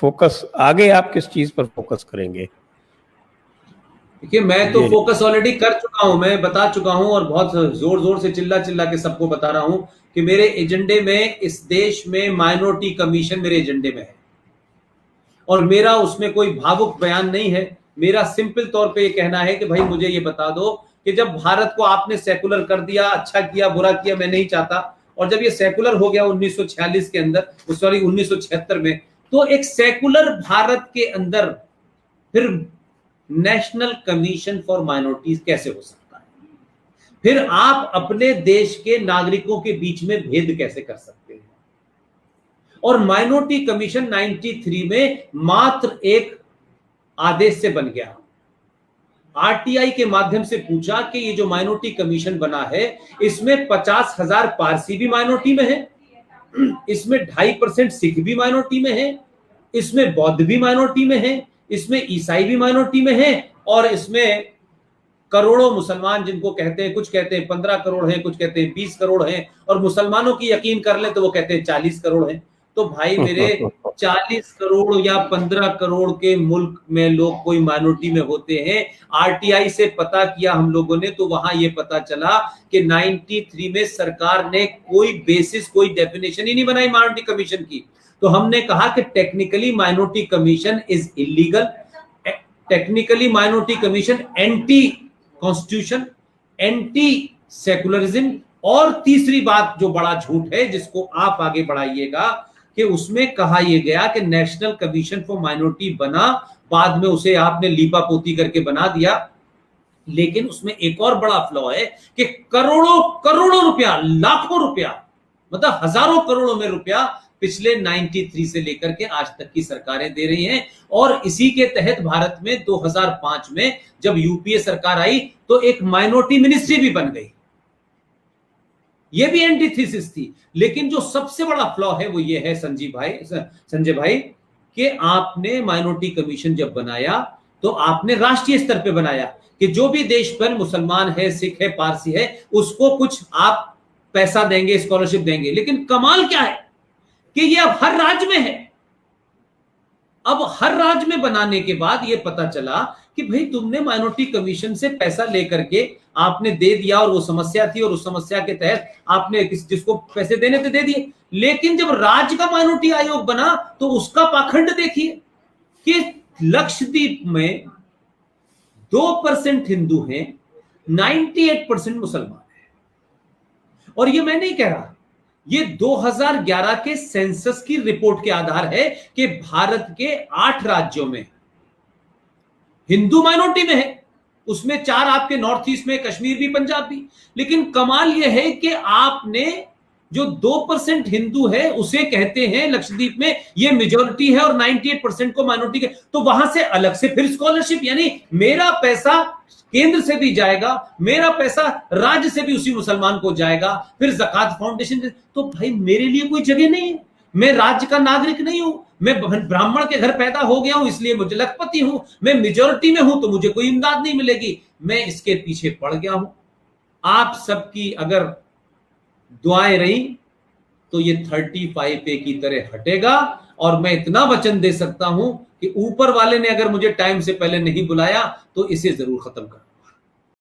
Focus आगे आप किस चीज पर फोकस करेंगे? देखिए, मैं तो फोकस ऑलरेडी कर चुका हूं, मैं बता चुका हूं और बहुत जोर जोर से चिल्ला चिल्ला के सबको बता रहा हूं कि मेरे एजेंडे में इस देश में माइनॉरिटी कमीशन मेरे एजेंडे में है। और मेरा उसमें कोई भावुक बयान नहीं है। मेरा सिंपल तौर पे ये कहना है कि भाई मुझे ये बता दो कि जब भारत को आपने सेकुलर कर दिया, अच्छा किया बुरा किया मैं नहीं चाहता, और जब ये सेकुलर हो गया 1946 के अंदर, सॉरी 1976 में, तो एक सेकुलर भारत के अंदर फिर नेशनल कमीशन फॉर माइनॉरिटीज कैसे हो सकता है? फिर आप अपने देश के नागरिकों के बीच में भेद कैसे कर सकते हैं? और माइनॉरिटी कमीशन 93 में मात्र एक आदेश से बन गया। आरटीआई के माध्यम से पूछा कि ये जो माइनॉरिटी कमीशन बना है इसमें 50,000 पारसी भी माइनॉरिटी में है, इसमें 2.5% सिख भी माइनॉरिटी में है, इसमें बौद्ध भी माइनॉरिटी में है, इसमें ईसाई भी माइनॉरिटी में है, और इसमें करोड़ों मुसलमान जिनको कहते हैं, कुछ कहते हैं 15 करोड़ हैं, कुछ कहते हैं 20 करोड़ हैं, और मुसलमानों की यकीन कर ले तो वो कहते हैं 40 करोड़ हैं। तो भाई मेरे 40 करोड़ या 15 करोड़ के मुल्क में लोग कोई माइनॉरिटी में होते हैं। आरटीआई से पता किया हम लोगों ने तो वहां ये पता चला कि 93 में सरकार ने कोई बेसिस, कोई डेफिनेशन ही नहीं बनाई माइनॉरिटी कमीशन की। तो हमने कहा कि technically minority commission is illegal, technically minority commission anti constitution, anti secularism, और तीसरी बात जो बड़ा झूठ है जिसको आप आगे बढ़ाइएगा कि उसमें कहा यह गया कि नेशनल कमीशन फॉर माइनॉरिटी बना, बाद में उसे आपने लीपा पोती करके बना दिया, लेकिन उसमें एक और बड़ा फ्लॉ है कि करोड़ों करोड़ों रुपया, लाखों रुपया, मतलब हजारों करोड़ों में रुपया पिछले 93 से लेकर के आज तक की सरकारें दे रही हैं। और इसी के तहत भारत में 2005 में जब यूपीए सरकार आई तो एक माइनॉरिटी मिनिस्ट्री भी बन गई। यह भी एंटीथीसिस थी। लेकिन जो सबसे बड़ा फ्लॉ है वो ये है संजय भाई कि आपने माइनॉरिटी कमीशन जब बनाया तो आपने राष्ट्रीय स्तर पे बनाया कि जो भी देश पर मुसलमान है, सिख है, पारसी है, उसको कुछ आप पैसा देंगे, स्कॉलरशिप देंगे। लेकिन कमाल क्या है कि ये अब हर राज्य में है। अब हर राज्य में बनाने के बाद ये पता चला कि भाई तुमने माइनॉरिटी कमीशन से पैसा लेकर के आपने दे दिया, और वो समस्या थी और उस समस्या के तहत आपने जिसको पैसे देने थे दे दिए। लेकिन जब राज्य का माइनॉरिटी आयोग बना तो उसका पाखंड देखिए कि लक्षद्वीप में 2% हिंदू हैं, 98% मुसलमान हैं। और ये मैं नहीं कह रहा, ये 2011 के सेंसस की रिपोर्ट के आधार है कि भारत के 8 राज्यों में हिंदू माइनॉरिटी में है, उसमें 4 आपके नॉर्थ ईस्ट में, कश्मीर भी, पंजाब भी। लेकिन कमाल यह है कि आपने जो 2% हिंदू है उसे कहते हैं लक्षद्वीप में ये मेजॉरिटी है और 98% को माइनॉरिटी के, तो वहां से अलग से फिर स्कॉलरशिप, यानी मेरा पैसा केंद्र से भी जाएगा, मेरा पैसा राज्य से भी उसी मुसलमान को जाएगा, फिर ज़कात फाउंडेशन। तो भाई मेरे लिए कोई जगह नहीं है, मैं राज्य का नागरिक नहीं हूं, मैं ब्राह्मण के घर पैदा हो गया हूं इसलिए मुझे लखपति हूं, मैं मेजॉरिटी में हूं तो मुझे कोई इमदाद नहीं मिलेगी, मैं इसके पीछे पड़ गया हूं। आप सबकी अगर दुआएं रही तो ये 35A की तरह हटेगा। और मैं इतना वचन दे सकता हूं कि ऊपर वाले ने अगर मुझे टाइम से पहले नहीं बुलाया तो इसे जरूर खत्म कर